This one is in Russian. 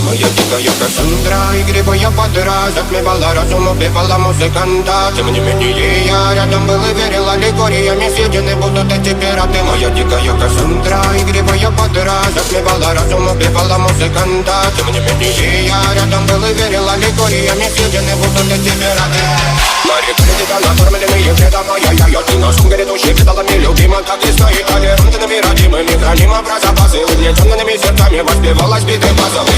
Моя дикая Кассандра, игривая подра, затмевала разум, убивала музыканта. Тем не менее я рядом был и верил, аллегориями съедены будут эти пираты. Моя дикая Кассандра, игривая подра, затмевала разум, убивала музыканта. Тем не менее я рядом был и верил, аллегориями съедены будут эти пираты. Мари кредита, накормленные вредом, ай-яй-яй. Ты на шум грядущий, педалами любима, так и стоит толерантными родимыми. Храним про запасы, угнетенными сердцами воспевалась биты базовые.